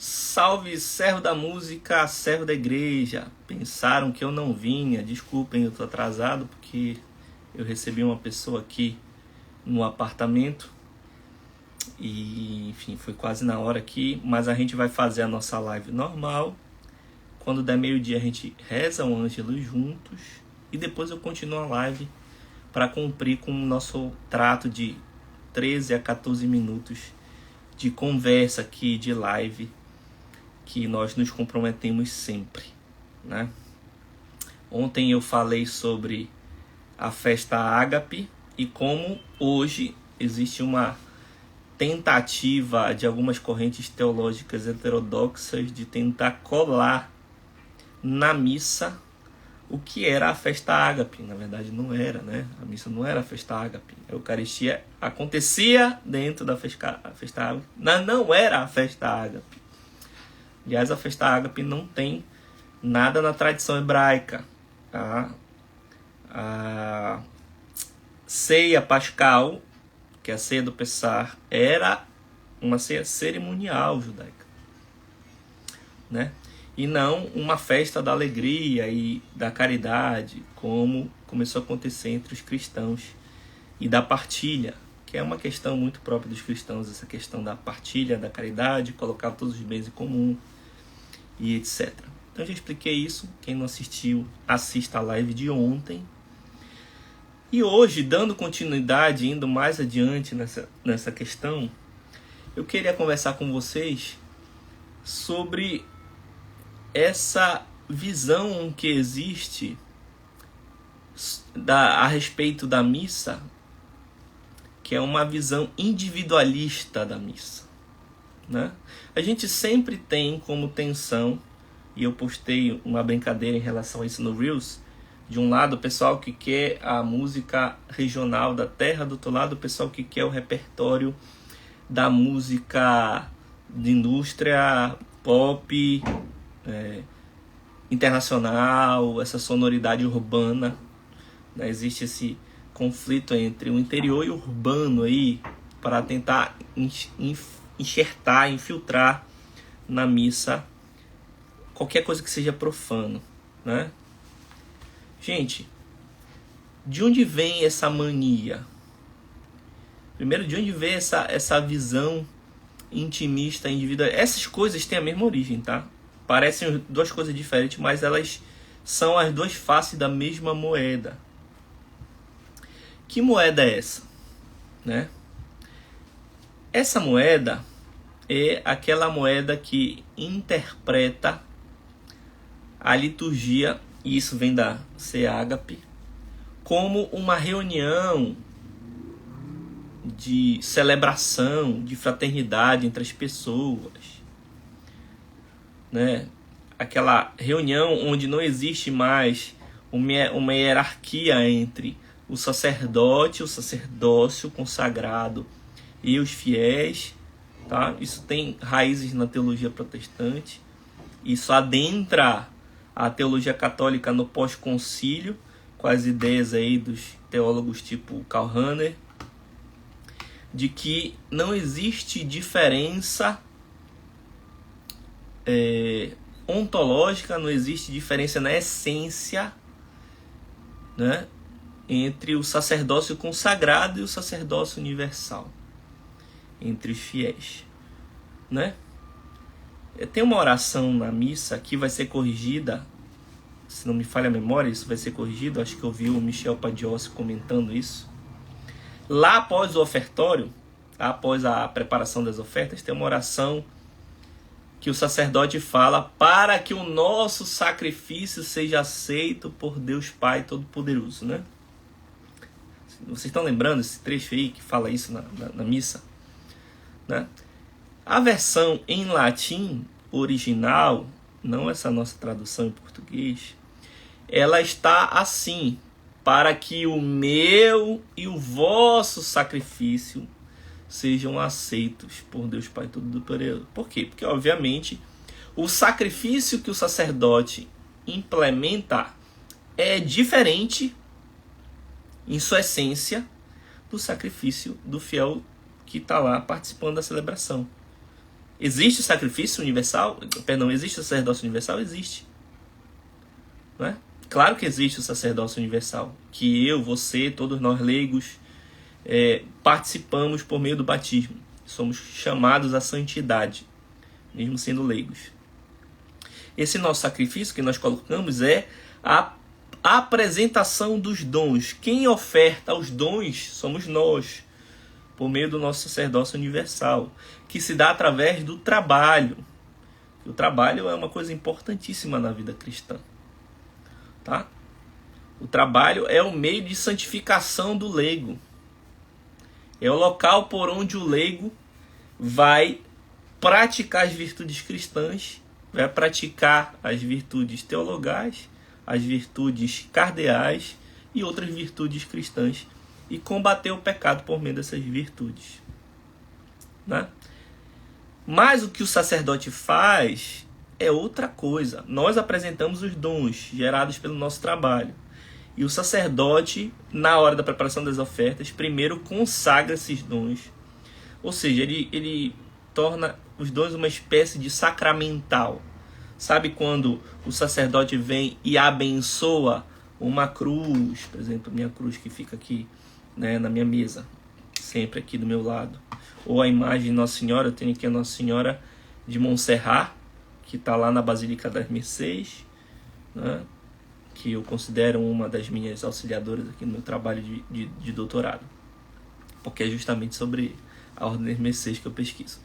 Salve, servo da música, servo da igreja. Pensaram que eu não vinha. Desculpem, eu tô atrasado porque eu recebi uma pessoa aqui no apartamento. E, enfim, foi quase na hora aqui. Mas a gente vai fazer a nossa live normal. Quando der meio-dia a gente reza o Ângelo juntos. E depois eu continuo a live para cumprir com o nosso trato de 13 a 14 minutos de conversa aqui, de live, que nós nos comprometemos sempre, né? Ontem eu falei sobre a festa ágape e como hoje existe uma tentativa de algumas correntes teológicas heterodoxas de tentar colar na missa o que era a festa ágape. Na verdade não era, né? A missa não era a festa ágape. A Eucaristia acontecia dentro da festa ágape, mas não era a festa ágape. Aliás, a festa ágape não tem nada na tradição hebraica. A ceia pascal, que é a ceia do Pessar, era uma ceia cerimonial judaica, né? E não uma festa da alegria e da caridade, como começou a acontecer entre os cristãos, e da partilha, que é uma questão muito própria dos cristãos, essa questão da partilha, da caridade, colocar todos os bens em comum, e etc. Então eu já expliquei isso. Quem não assistiu, assista a live de ontem. E hoje, dando continuidade, indo mais adiante nessa questão, eu queria conversar com vocês sobre essa visão que existe a respeito da missa, que é uma visão individualista da missa, né? A gente sempre tem como tensão, e eu postei uma brincadeira em relação a isso no Reels, de um lado o pessoal que quer a música regional da terra, do outro lado o pessoal que quer o repertório da música de indústria pop, internacional, essa sonoridade urbana, né? Existe esse conflito entre o interior e o urbano aí, para tentar enxertar, infiltrar na missa qualquer coisa que seja profano, né? Gente, de onde vem essa mania? Primeiro, de onde vem essa visão intimista, individual? Essas coisas têm a mesma origem, tá? Parecem duas coisas diferentes, mas elas são as duas faces da mesma moeda. Que moeda é essa, né? Essa moeda é aquela moeda que interpreta a liturgia, e isso vem da CEAGAPE, como uma reunião de celebração, de fraternidade entre as pessoas, né? Aquela reunião onde não existe mais uma hierarquia entre o sacerdote, o sacerdócio consagrado e os fiéis, tá? Isso tem raízes na teologia protestante. Isso adentra a teologia católica no pós-concílio, com as ideias aí dos teólogos tipo Karl Rahner, de que não existe diferença ontológica, não existe diferença na essência, né, entre o sacerdócio consagrado e o sacerdócio universal, entre os fiéis, né? Tem uma oração na missa que vai ser corrigida, se não me falha a memória, isso vai ser corrigido, acho que eu vi o Michel Padiossi comentando isso. Lá após o ofertório, após a preparação das ofertas, tem uma oração que o sacerdote fala para que o nosso sacrifício seja aceito por Deus Pai Todo-Poderoso, né? Vocês estão lembrando esse trecho aí que fala isso na missa, né? A versão em latim original, não essa nossa tradução em português, ela está assim: para que o meu e o vosso sacrifício sejam aceitos por Deus Pai Todo-Poderoso. Por quê? Porque, obviamente, o sacrifício que o sacerdote implementa é diferente, em sua essência, do sacrifício do fiel que está lá participando da celebração. Existe o sacrifício universal? Perdão, existe o sacerdócio universal? Existe. Não é? Claro que existe o sacerdócio universal, que eu, você, todos nós leigos, participamos por meio do batismo. Somos chamados à santidade, mesmo sendo leigos. Esse nosso sacrifício que nós colocamos é a apresentação dos dons. Quem oferta os dons somos nós, por meio do nosso sacerdócio universal, que se dá através do trabalho. O trabalho é uma coisa importantíssima na vida cristã. Tá? O trabalho é o meio de santificação do leigo. É o local por onde o leigo vai praticar as virtudes cristãs, vai praticar as virtudes teologais, as virtudes cardeais e outras virtudes cristãs e combater o pecado por meio dessas virtudes. Né? Mas o que o sacerdote faz é outra coisa. Nós apresentamos os dons gerados pelo nosso trabalho. E o sacerdote, na hora da preparação das ofertas, primeiro consagra esses dons. Ou seja, ele torna os dons uma espécie de sacramental. Sabe quando o sacerdote vem e abençoa uma cruz, por exemplo, minha cruz que fica aqui, né, na minha mesa, sempre aqui do meu lado. Ou a imagem de Nossa Senhora, eu tenho aqui a Nossa Senhora de Montserrat, que está lá na Basílica das Mercês, né, que eu considero uma das minhas auxiliadoras aqui no meu trabalho de doutorado, porque é justamente sobre a Ordem das Mercês que eu pesquiso.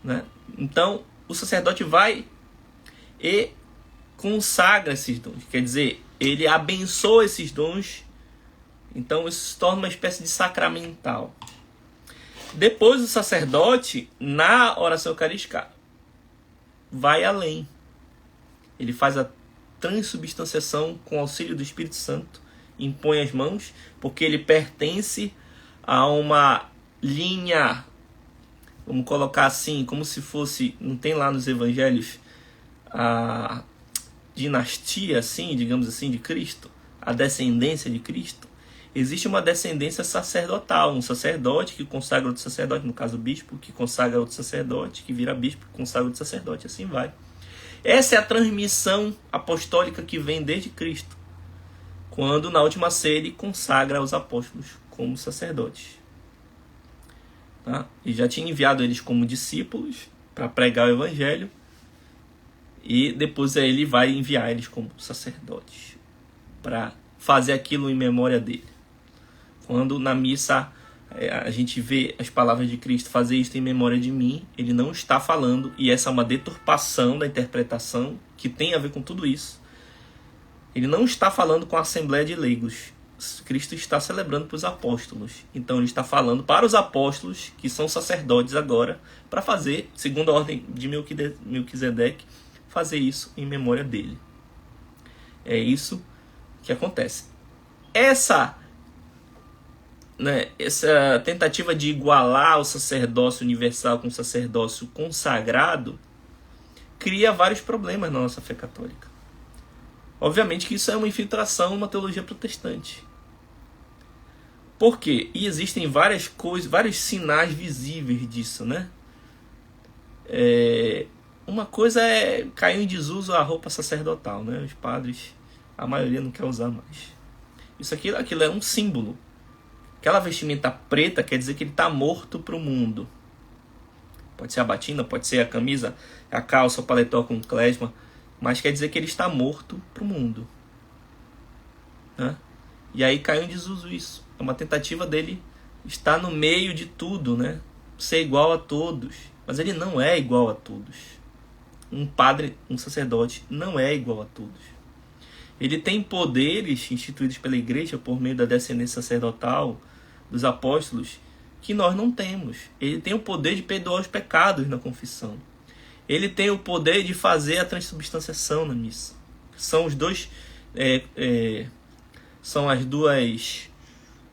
Né? Então, o sacerdote vai e consagra esses dons, quer dizer, ele abençoa esses dons, então isso se torna uma espécie de sacramental. Depois o sacerdote, na oração eucarística, vai além. Ele faz a transubstanciação com auxílio do Espírito Santo, impõe as mãos, porque ele pertence a uma linha, vamos colocar assim, como se fosse, não tem lá nos evangelhos, a dinastia, assim, digamos assim, de Cristo, a descendência de Cristo. Existe uma descendência sacerdotal, um sacerdote que consagra outro sacerdote, no caso o bispo, que consagra outro sacerdote, que vira bispo, que consagra outro sacerdote, assim vai. Essa é a transmissão apostólica que vem desde Cristo, quando na última ceia ele consagra os apóstolos como sacerdotes. Tá? E já tinha enviado eles como discípulos para pregar o evangelho, e depois ele vai enviar eles como sacerdotes para fazer aquilo em memória dele. Quando na missa a gente vê as palavras de Cristo, fazer isto em memória de mim, ele não está falando, e essa é uma deturpação da interpretação que tem a ver com tudo isso. Ele não está falando com a Assembleia de Leigos. Cristo está celebrando para os apóstolos. Então ele está falando para os apóstolos, que são sacerdotes agora, para fazer, segundo a ordem de Melquisedeque, fazer isso em memória dele. É isso que acontece. Essa tentativa de igualar o sacerdócio universal com o sacerdócio consagrado cria vários problemas na nossa fé católica. Obviamente que isso é uma infiltração numa teologia protestante. Por quê? E existem várias coisas, vários sinais visíveis disso, né? Uma coisa é cair em desuso a roupa sacerdotal, né? Os padres, a maioria não quer usar mais. Aquilo é um símbolo. Aquela vestimenta preta quer dizer que ele está morto para o mundo. Pode ser a batina, pode ser a camisa, a calça, o paletó com klezma, mas quer dizer que ele está morto para o mundo. Né? E aí caiu em desuso isso. É uma tentativa dele estar no meio de tudo, né? Ser igual a todos. Mas ele não é igual a todos. Um padre, um sacerdote, não é igual a todos. Ele tem poderes instituídos pela igreja por meio da descendência sacerdotal dos apóstolos que nós não temos. Ele tem o poder de perdoar os pecados na confissão. Ele tem o poder de fazer a transubstanciação na missa. São os dois... são as duas...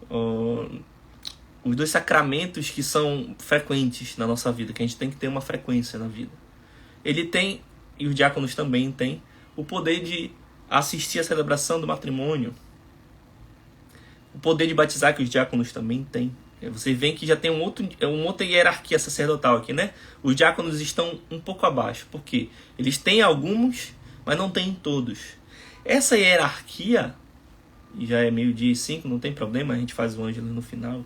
os dois sacramentos que são frequentes na nossa vida, que a gente tem que ter uma frequência na vida. Ele tem, e os diáconos também têm, o poder de assistir à celebração do matrimônio. O poder de batizar, que os diáconos também têm. Vocês veem que já tem uma outra hierarquia sacerdotal aqui, né? Os diáconos estão um pouco abaixo. Por quê? Eles têm alguns, mas não têm todos. Essa hierarquia, e já é 12:05, não tem problema, a gente faz o ângelo no final.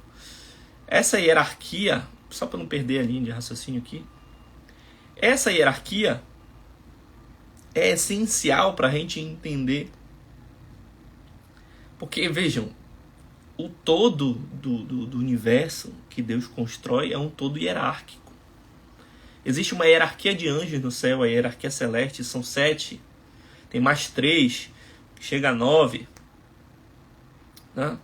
Essa hierarquia, só para não perder a linha de raciocínio aqui, essa hierarquia é essencial para a gente entender. Porque, vejam, o todo do universo que Deus constrói é um todo hierárquico. Existe uma hierarquia de anjos no céu, a hierarquia celeste, são 7. Tem mais 3, chega a 9. Né?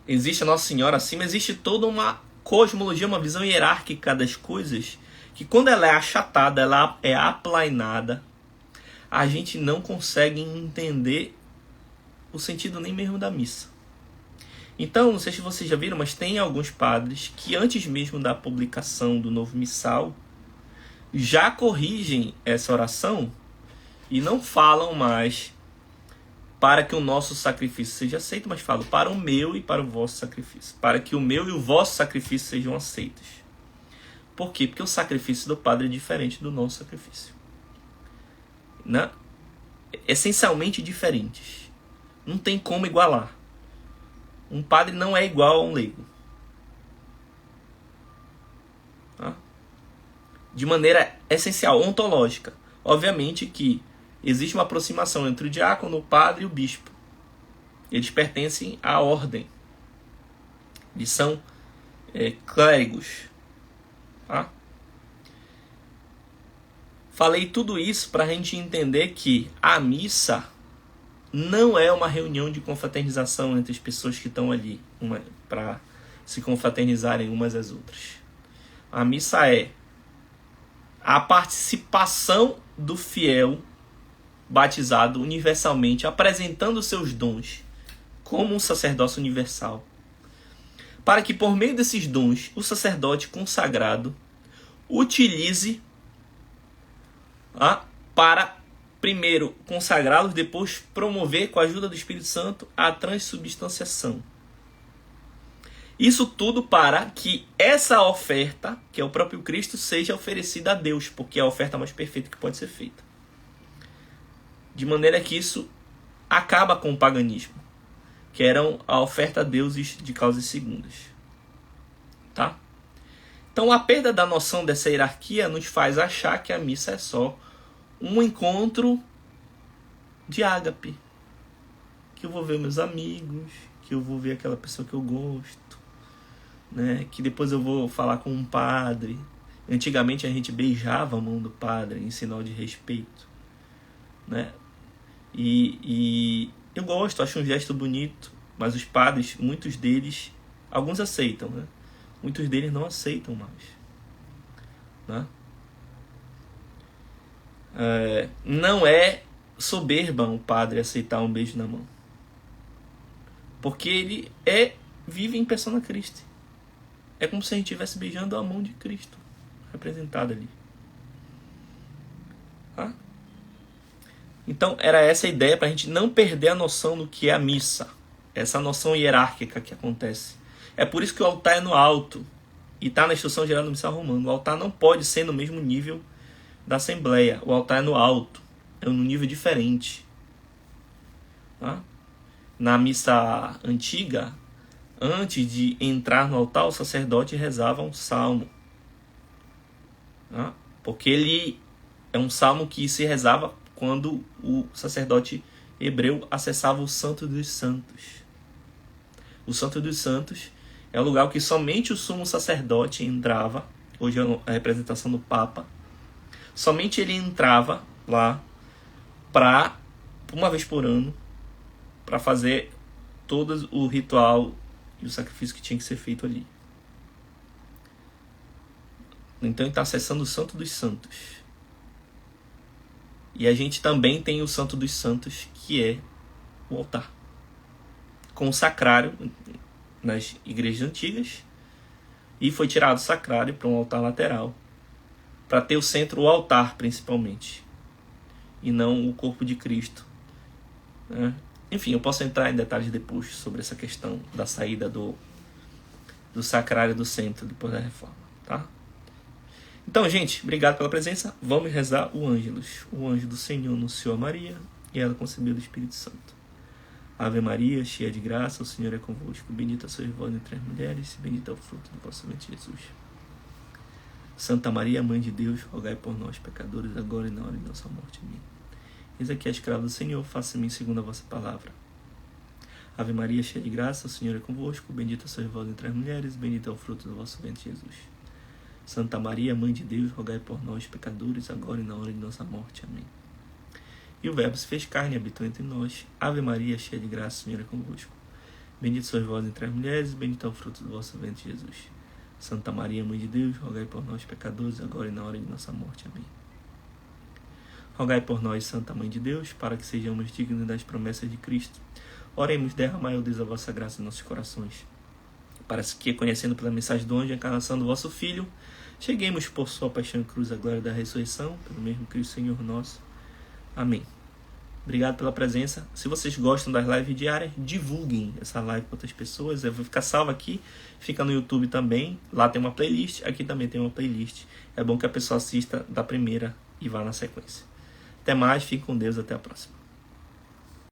Existe a Nossa Senhora acima, existe toda uma cosmologia, uma visão hierárquica das coisas, que quando ela é achatada, ela é aplainada, a gente não consegue entender o sentido nem mesmo da missa. Então, não sei se vocês já viram, mas tem alguns padres que antes mesmo da publicação do novo missal já corrigem essa oração e não falam mais para que o nosso sacrifício seja aceito, mas falam para o meu e para o vosso sacrifício, para que o meu e o vosso sacrifício sejam aceitos. Por quê? Porque o sacrifício do padre é diferente do nosso sacrifício, né? Essencialmente diferentes. Não tem como igualar. Um padre não é igual a um leigo. Tá? De maneira essencial, ontológica. Obviamente que existe uma aproximação entre o diácono, o padre e o bispo. Eles pertencem à ordem. Eles são clérigos. Tá? Falei tudo isso para a gente entender que a missa não é uma reunião de confraternização entre as pessoas que estão ali para se confraternizarem umas às outras. A missa é a participação do fiel batizado universalmente, apresentando seus dons como um sacerdócio universal, para que por meio desses dons o sacerdote consagrado utilize para primeiro consagrá-los, depois promover com a ajuda do Espírito Santo a transubstanciação. Isso tudo para que essa oferta, que é o próprio Cristo, seja oferecida a Deus, porque é a oferta mais perfeita que pode ser feita. De maneira que isso acaba com o paganismo, que eram a oferta a deuses de causas segundas. Tá? Então a perda da noção dessa hierarquia nos faz achar que a missa é só um encontro de ágape, que eu vou ver meus amigos, que eu vou ver aquela pessoa que eu gosto, né? Que depois eu vou falar com um padre. Antigamente a gente beijava a mão do padre em sinal de respeito, né? E eu gosto, acho um gesto bonito, mas os padres, muitos deles, alguns aceitam, né? Muitos deles não aceitam mais, né? Não é soberba um padre aceitar um beijo na mão, porque ele vive em persona Christi. É como se a gente estivesse beijando a mão de Cristo representada ali. Tá? Então era essa a ideia, para a gente não perder a noção do que é a missa, essa noção hierárquica que acontece. É por isso que o altar é no alto, e está na instrução geral do missal romano. O altar não pode ser no mesmo nível da Assembleia. O altar é no alto, é num nível diferente. Tá? Na missa antiga, antes de entrar no altar, o sacerdote rezava um salmo. Tá? Porque ele é um salmo que se rezava quando o sacerdote hebreu acessava o Santo dos Santos. O Santo dos Santos é o lugar que somente o sumo sacerdote entrava. Hoje é a representação do Papa. Somente ele entrava lá uma vez por ano, para fazer todo o ritual e o sacrifício que tinha que ser feito ali. Então ele está acessando o Santo dos Santos. E a gente também tem o Santo dos Santos, que é o altar, com o sacrário nas igrejas antigas, e foi tirado o sacrário para um altar lateral, para ter o centro, o altar principalmente, e não o corpo de Cristo, né? Enfim, eu posso entrar em detalhes depois sobre essa questão da saída do do Sacrário do Centro, depois da reforma, tá? Então, gente, obrigado pela presença. Vamos rezar o Ângelus. O anjo do Senhor anunciou a Maria e ela concebeu do Espírito Santo. Ave Maria, cheia de graça, o Senhor é convosco. Bendita sois vós entre as mulheres, e bendito é o fruto do vosso ventre, Jesus. Santa Maria, Mãe de Deus, rogai por nós, pecadores, agora e na hora de nossa morte. Amém. Eis aqui a escrava do Senhor, faça-me segundo a vossa palavra. Ave Maria, cheia de graça, o Senhor é convosco. Bendita sois vós entre as mulheres, e bendito é o fruto do vosso ventre, Jesus. Santa Maria, Mãe de Deus, rogai por nós, pecadores, agora e na hora de nossa morte. Amém. E o Verbo se fez carne e habitou entre nós. Ave Maria, cheia de graça, o Senhor é convosco. Bendito sois vós entre as mulheres, e bendito é o fruto do vosso ventre, Jesus. Santa Maria, Mãe de Deus, rogai por nós, pecadores, agora e na hora de nossa morte. Amém. Rogai por nós, Santa Mãe de Deus, para que sejamos dignos das promessas de Cristo. Oremos, derramai, ó Deus, a vossa graça em nossos corações, para que, conhecendo pela mensagem do anjo a encarnação do vosso Filho, cheguemos por sua paixão e cruz à glória da ressurreição, pelo mesmo Cristo Senhor nosso. Amém. Obrigado pela presença. Se vocês gostam das lives diárias, divulguem essa live para outras pessoas. Eu vou ficar salvo aqui, fica no YouTube também. Lá tem uma playlist, aqui também tem uma playlist. É bom que a pessoa assista da primeira e vá na sequência. Até mais, fique com Deus, até a próxima.